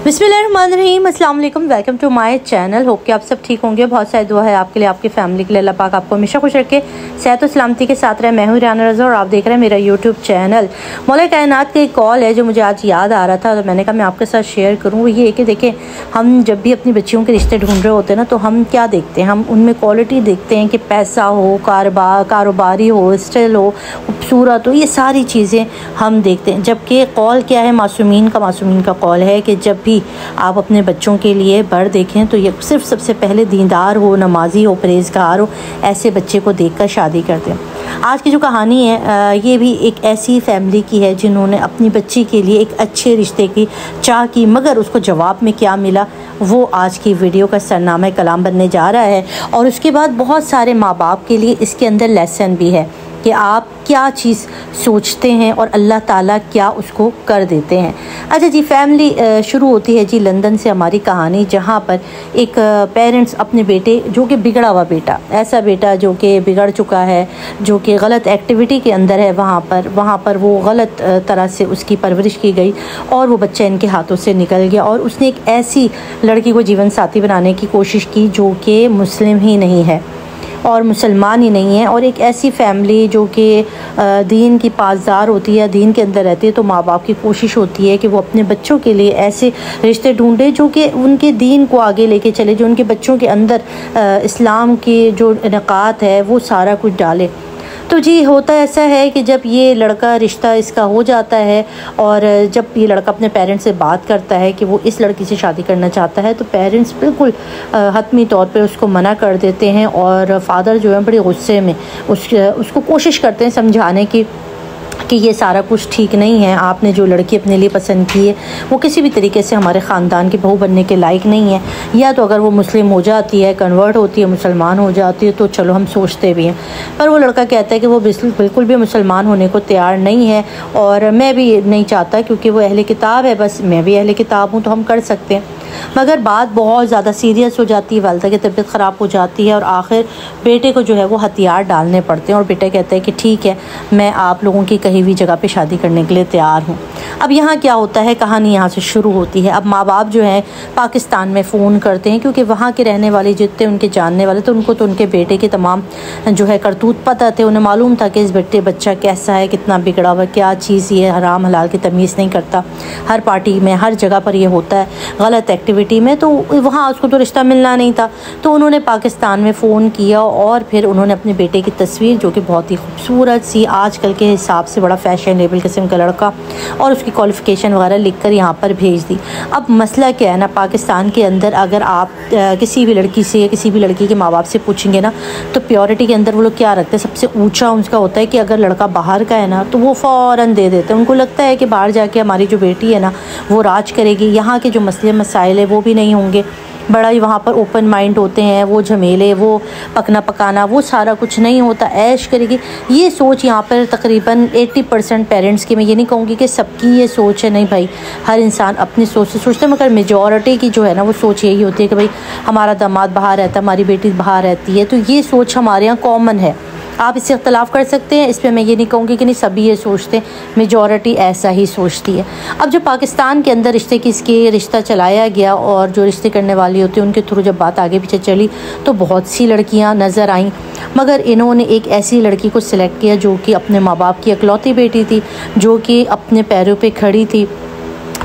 बिस्मिल्लाहिर्रहमानिर्रहीम, अस्सलाम वालेकुम, welcome to my channel. Hope कि आप सब ठीक होंगे। बहुत सारी दुआ है आपके लिए, आपकी फैमिली के लिए। अल्लाह पाक आपको हमेशा खुश रखे, सेहत और सलामती के साथ रहे। मैं हूँ राना रज़ा और आप देख रहे हैं मेरा यूट्यूब चैनल। मौला कायनात का एक कॉल है जो मुझे आज याद आ रहा था, तो मैंने कहा मैं आपके साथ शेयर करूँ। वो ये है कि देखें, हम जब भी अपनी बच्चियों के रिश्ते ढूंढ रहे होते हैं ना, तो हम क्या देखते हैं, हम उनमें क्वालिटी देखते हैं कि पैसा हो, कारोबारी हो, स्टाइल हो, खूबसूरत हो, ये सारी चीज़ें हम देखते हैं। जबकि कॉल क्या है, मासूमीन का कॉल है कि जब भी आप अपने बच्चों के लिए बर देखें तो ये सिर्फ सबसे पहले दीनदार हो, नमाजी हो, परहेज़गार हो, ऐसे बच्चे को देखकर शादी कर दें। आज की जो कहानी है ये भी एक ऐसी फैमिली की है जिन्होंने अपनी बच्ची के लिए एक अच्छे रिश्ते की चाह की, मगर उसको जवाब में क्या मिला वो आज की वीडियो का सरनामा कलाम बनने जा रहा है। और उसके बाद बहुत सारे माँ बाप के लिए इसके अंदर लेसन भी है कि आप क्या चीज़ सोचते हैं और अल्लाह ताला क्या उसको कर देते हैं। अच्छा जी, फैमिली शुरू होती है जी लंदन से हमारी कहानी, जहाँ पर एक पेरेंट्स अपने बेटे, जो कि बिगड़ा हुआ बेटा, ऐसा बेटा जो कि बिगड़ चुका है, जो कि गलत एक्टिविटी के अंदर है, वहाँ पर वो गलत तरह से उसकी परवरिश की गई और वो बच्चा इनके हाथों से निकल गया। और उसने एक ऐसी लड़की को जीवन साथी बनाने की कोशिश की जो कि मुस्लिम ही नहीं है और मुसलमान ही नहीं है, और एक ऐसी फैमिली जो कि दीन की पासदार होती है, दीन के अंदर रहती है। तो माँ बाप की कोशिश होती है कि वो अपने बच्चों के लिए ऐसे रिश्ते ढूंढे जो कि उनके दीन को आगे लेके चले, जो उनके बच्चों के अंदर इस्लाम की जो निकात है वो सारा कुछ डाले। तो जी होता ऐसा है कि जब ये लड़का रिश्ता इसका हो जाता है और जब ये लड़का अपने पेरेंट्स से बात करता है कि वो इस लड़की से शादी करना चाहता है, तो पेरेंट्स बिल्कुल हतमी तौर पे उसको मना कर देते हैं। और फादर जो है बड़े गुस्से में उसको कोशिश करते हैं समझाने की कि ये सारा कुछ ठीक नहीं है, आपने जो लड़की अपने लिए पसंद की है वो किसी भी तरीके से हमारे ख़ानदान की बहू बनने के लायक नहीं है। या तो अगर वो मुस्लिम हो जाती है, कन्वर्ट होती है, मुसलमान हो जाती है, तो चलो हम सोचते भी हैं। पर वो लड़का कहता है कि वो बिल्कुल भी मुसलमान होने को तैयार नहीं है और मैं भी नहीं चाहता, क्योंकि वो अहले किताब है, बस मैं भी अहले किताब हूँ तो हम कर सकते हैं। मगर बात बहुत ज़्यादा सीरियस हो जाती है, वालिदा की तबीयत ख़राब हो जाती है और आखिर बेटे को जो है वो हथियार डालने पड़ते हैं। और बेटा कहता है कि ठीक है, मैं आप लोगों की कहीं भी जगह पे शादी करने के लिए तैयार हूँ। अब यहाँ क्या होता है, कहानी यहाँ से शुरू होती है। अब माँ बाप जो हैं पाकिस्तान में फ़ोन करते हैं, क्योंकि वहाँ के रहने वाले जितने उनके जानने वाले, तो उनको तो उनके बेटे के तमाम जो है करतूत पता थे। उन्हें मालूम था कि इस बच्चा कैसा है, कितना बिगड़ा हुआ, क्या चीज़ ये हराम हलाल की तमीज़ नहीं करता। हर पार्टी में, हर जगह पर ये होता है गलत एक्टिविटी में, तो वहाँ उसको तो रिश्ता मिलना नहीं था। तो उन्होंने पाकिस्तान में फ़ोन किया और फिर उन्होंने अपने बेटे की तस्वीर, जो कि बहुत ही खूबसूरत सी, आजकल के हिसाब से बड़ा फैशनेबल किस्म का लड़का, और उसकी क्वालिफ़िकेशन वगैरह लिखकर यहाँ पर भेज दी। अब मसला क्या है ना, पाकिस्तान के अंदर अगर आप किसी भी लड़की से, किसी भी लड़की के माँ बाप से पूछेंगे ना, तो प्योरिटी के अंदर वो लोग क्या रखते हैं, सबसे ऊँचा उनका होता है कि अगर लड़का बाहर का है ना तो वो फ़ौरन दे देते हैं। उनको लगता है कि बाहर जाके हमारी जो बेटी है ना वो राज करेगी, यहाँ के जो मसले मसाइल है वो भी नहीं होंगे। बड़ा ही वहाँ पर ओपन माइंड होते हैं, वो झमेले, वो पकना पकाना, वो सारा कुछ नहीं होता, ऐश करेगी। ये सोच यहाँ पर तकरीबन 80% पेरेंट्स की, मैं ये नहीं कहूँगी कि सबकी ये सोच है, नहीं भाई, हर इंसान अपनी सोच से सोचते हैं, मगर मेजॉरिटी की जो है ना वो सोच यही होती है कि भाई हमारा दामाद बाहर रहता है, हमारी बेटी बाहर रहती है। तो ये सोच हमारे यहाँ कॉमन है। आप इससे इख्तलाफ कर सकते हैं, इस पर मैं ये नहीं कहूँगी कि नहीं सभी ये सोचते, मेजॉरिटी ऐसा ही सोचती है। अब जब पाकिस्तान के अंदर रिश्ता चलाया गया और जो रिश्ते करने वाली होती है उनके थ्रू जब बात आगे पीछे चली, तो बहुत सी लड़कियां नज़र आईं, मगर इन्होंने एक ऐसी लड़की को सिलेक्ट किया जो कि अपने माँ बाप की इकलौती बेटी थी, जो कि अपने पैरों पर खड़ी थी,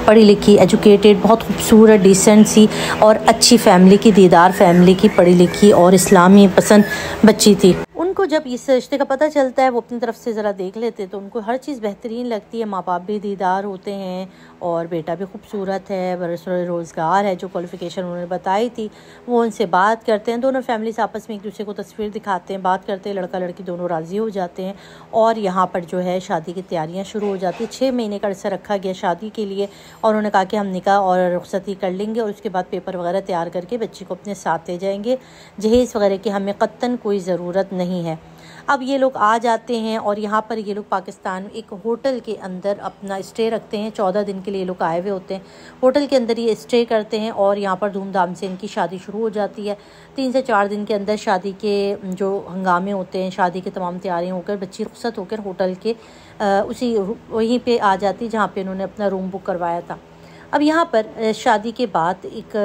पढ़ी लिखी, एजुकेटेड, बहुत खूबसूरत, डिसेंट सी और अच्छी फैमिली की, दीदार फैमिली की, पढ़ी लिखी और इस्लामी पसंद बच्ची थी। उनको जब इस रिश्ते का पता चलता है, वो अपनी तरफ से ज़रा देख लेते तो उनको हर चीज़ बेहतरीन लगती है। माँ बाप भी दीदार होते हैं और बेटा भी खूबसूरत है, रोज़गार है, जो क्वालिफ़िकेशन उन्होंने बताई थी वो उनसे बात करते हैं। दोनों फैमिलीज आपस में एक दूसरे को तस्वीर दिखाते हैं, बात करते हैं, लड़का लड़की दोनों राज़ी हो जाते हैं और यहाँ पर जो है शादी की तैयारियाँ शुरू हो जाती है। 6 महीने का अरसा रखा गया शादी के लिए और उन्होंने कहा कि हम निकाह और रुखसती कर लेंगे और उसके बाद पेपर वगैरह तैयार करके बच्ची को अपने साथ ले जाएंगे, जहेज़ वगैरह की हमें क़त्तन कोई ज़रूरत नहीं है। अब ये लोग आ जाते हैं और यहाँ पर ये लोग पाकिस्तान एक होटल के अंदर अपना स्टे रखते हैं। 14 दिन के लिए ये लोग आए हुए होते हैं, होटल के अंदर ये स्टे करते हैं और यहाँ पर धूमधाम से इनकी शादी शुरू हो जाती है। 3 से 4 दिन के अंदर शादी के जो हंगामे होते हैं, शादी के तमाम तैयारियाँ होकर बच्ची रुखसत होकर होटल के वहीं पे आ जाती जहाँ पे उन्होंने अपना रूम बुक करवाया था। अब यहाँ पर शादी के बाद एक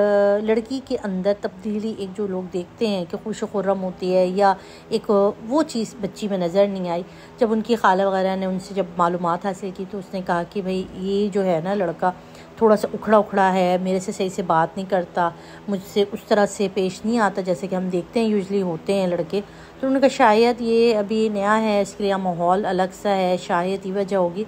लड़की के अंदर तब्दीली एक जो लोग देखते हैं कि खुश खुर्रम होती है या एक वो चीज़ बच्ची में नज़र नहीं आई। जब उनकी खाला वगैरह ने उनसे जब मालूमात हासिल की तो उसने कहा कि भाई ये जो है ना लड़का थोड़ा सा उखड़ा उखड़ा है, मेरे से सही से बात नहीं करता, मुझसे उस तरह से पेश नहीं आता जैसे कि हम देखते हैं यूजुअली होते हैं लड़के। तो उन्होंने कहा शायद ये अभी नया है, इसके लिए माहौल अलग सा है, शायद ये वजह होगी।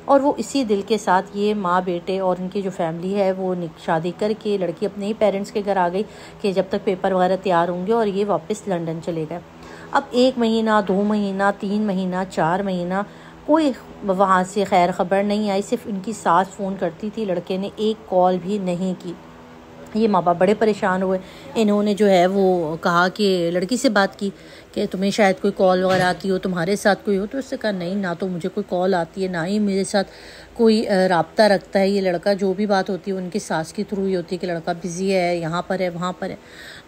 और वो इसी दिल के साथ ये माँ बेटे और उनकी जो फैमिली है वो शादी करके लड़की अपने ही पेरेंट्स के घर आ गई कि जब तक पेपर वगैरह तैयार होंगे, और ये वापस लंदन चले गए। अब 1 महीना, 2 महीना, 3 महीना, 4 महीना कोई वहाँ से खैर ख़बर नहीं आई। सिर्फ इनकी सास फ़ोन करती थी, लड़के ने एक कॉल भी नहीं की। ये माँ बाप बड़े परेशान हुए। इन्होंने जो है वो कहा कि लड़की से बात की कि तुम्हें शायद कोई कॉल वगैरह आती हो, तुम्हारे साथ कोई हो। तो उससे कहा नहीं, ना तो मुझे कोई कॉल आती है, ना ही मेरे साथ कोई राब्ता रखता है ये लड़का। जो भी बात होती है उनकी सास के थ्रू ही होती है कि लड़का बिज़ी है, यहाँ पर है, वहाँ पर है।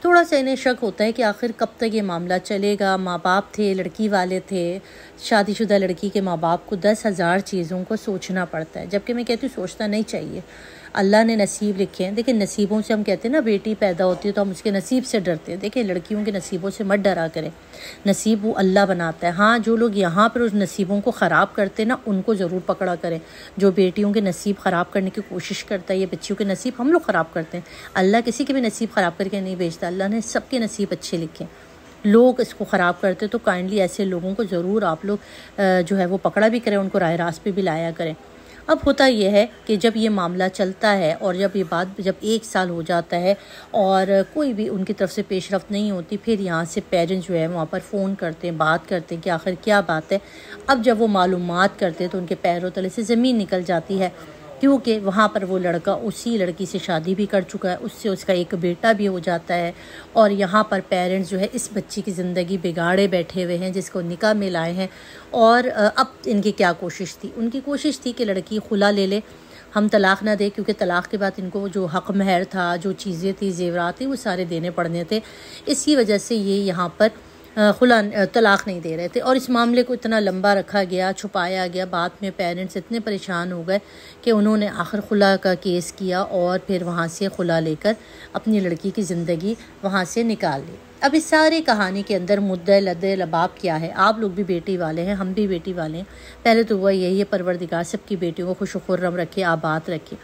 थोड़ा सा इन्हें शक होता है कि आखिर कब तक ये मामला चलेगा। माँ बाप थे, लड़की वाले थे, शादीशुदा लड़की के माँ बाप को 10,000 चीज़ों को सोचना पड़ता है। जबकि मैं कहती हूँ सोचना नहीं चाहिए। अल्लाह ने नसीब लिखे हैं। देखिए नसीबों से हम कहते हैं ना, बेटी पैदा होती है तो हम उसके नसीब से डरते हैं। देखिए लड़कियों के नसीबों से मत डरा करें, नसीब वो अल्लाह बनाता है। हाँ, जो लोग यहाँ पर उस नसीबों को ख़राब करते हैं ना, उनको ज़रूर पकड़ा करें। जो बेटियों के नसीब ख़राब करने की कोशिश करता है, ये बच्चियों के नसीब हम लोग ख़राब करते हैं। अल्लाह किसी के भी नसीब ख़राब करके नहीं भेजता। अल्लाह ने सबके नसीब अच्छे लिखे। लोग इसको ख़राब करते तो काइंडली ऐसे लोगों को ज़रूर आप लोग जो है वो पकड़ा भी करें, उनको राह रास्त पे भी लाया करें। अब होता यह है कि जब ये मामला चलता है और जब ये बात जब 1 साल हो जाता है और कोई भी उनकी तरफ से पेशरफ्त नहीं होती, फिर यहाँ से पेरेंट्स जो है वहाँ पर फ़ोन करते हैं, बात करते हैं कि आखिर क्या बात है। अब जब वो मालूमात करते हैं तो उनके पैरों तले से ज़मीन निकल जाती है, क्योंकि वहाँ पर वो लड़का उसी लड़की से शादी भी कर चुका है, उससे उसका एक बेटा भी हो जाता है। और यहाँ पर पेरेंट्स जो है इस बच्ची की ज़िंदगी बिगाड़े बैठे हुए हैं, जिसको निकाह में लाए हैं। और अब इनकी क्या कोशिश थी? उनकी कोशिश थी कि लड़की खुला ले ले, हम तलाक़ ना दें, क्योंकि तलाक़ के बाद इनको जो हक़ महर था, जो चीज़ें थी, ज़ेवरात थे, वो सारे देने पड़ने थे। इसी वजह से ये यहाँ पर खुला तलाक़ नहीं दे रहे थे। और इस मामले को इतना लंबा रखा गया, छुपाया गया। बाद में पेरेंट्स इतने परेशान हो गए कि उन्होंने आखिर खुला का केस किया और फिर वहाँ से खुला लेकर अपनी लड़की की ज़िंदगी वहाँ से निकाल ली। अब इस सारी कहानी के अंदर मुद्दा लद्दे लबाब क्या है? आप लोग भी बेटी वाले हैं, हम भी बेटी वाले हैं। पहले तो वह यही है, परवरदिगार सबकी बेटियों को खुश खुर्रम रखे, आबाद रखे।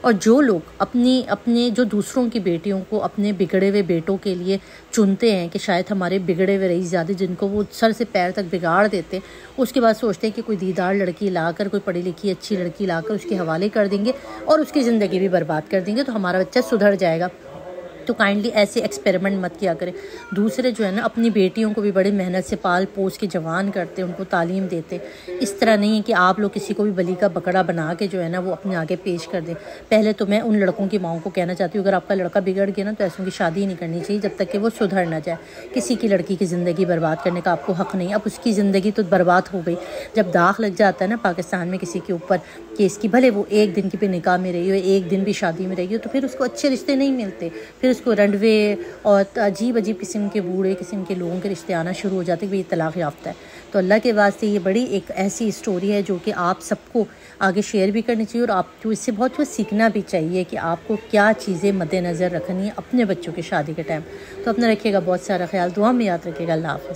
और जो लोग अपने जो दूसरों की बेटियों को अपने बिगड़े हुए बेटों के लिए चुनते हैं कि शायद हमारे बिगड़े हुए रईसज़ादे, जिनको वो सर से पैर तक बिगाड़ देते, उसके बाद सोचते हैं कि कोई दीदार लड़की लाकर, कोई पढ़ी लिखी अच्छी लड़की लाकर उसके हवाले कर देंगे और उसकी ज़िंदगी भी बर्बाद कर देंगे, तो हमारा बच्चा सुधर जाएगा। तो काइंडली ऐसे एक्सपेरिमेंट मत किया करें। दूसरे जो है ना अपनी बेटियों को भी बड़ी मेहनत से पाल पोस के जवान करते, उनको तालीम देते। इस तरह नहीं है कि आप लोग किसी को भी बली का बकरा बना के जो है ना वो अपने आगे पेश कर दें। पहले तो मैं उन लड़कों की माओं को कहना चाहती हूँ, अगर आपका लड़का बिगड़ गया ना तो ऐसों की शादी ही नहीं करनी चाहिए जब तक कि वो सुधर ना जाए। किसी की लड़की की ज़िंदगी बर्बाद करने का आपको हक़ नहीं। अब उसकी ज़िंदगी तो बर्बाद हो गई। जब दाग लग जाता है ना पाकिस्तान में किसी के ऊपर केस की, भले वो 1 दिन की भी निकाह में रही हो, 1 दिन भी शादी में रही हो, तो फिर उसको अच्छे रिश्ते नहीं मिलते। फिर उसको रंडवे और अजीब अजीब किस्म के बूढ़े किस्म के लोगों के रिश्ते आना शुरू हो जाते हैं कि ये तलाक़ याफ्ता है। तो अल्लाह के वास्ते ये बड़ी एक ऐसी स्टोरी है जो कि आप सबको आगे शेयर भी करनी चाहिए और आपको इससे बहुत कुछ सीखना भी चाहिए कि आपको क्या चीज़ें मद्देनज़र रखनी है अपने बच्चों की शादी के टाइम। तो अपना रखिएगा बहुत सारा ख्याल, दुआ में याद रखिएगा। अल्लाह हाफ़िज़।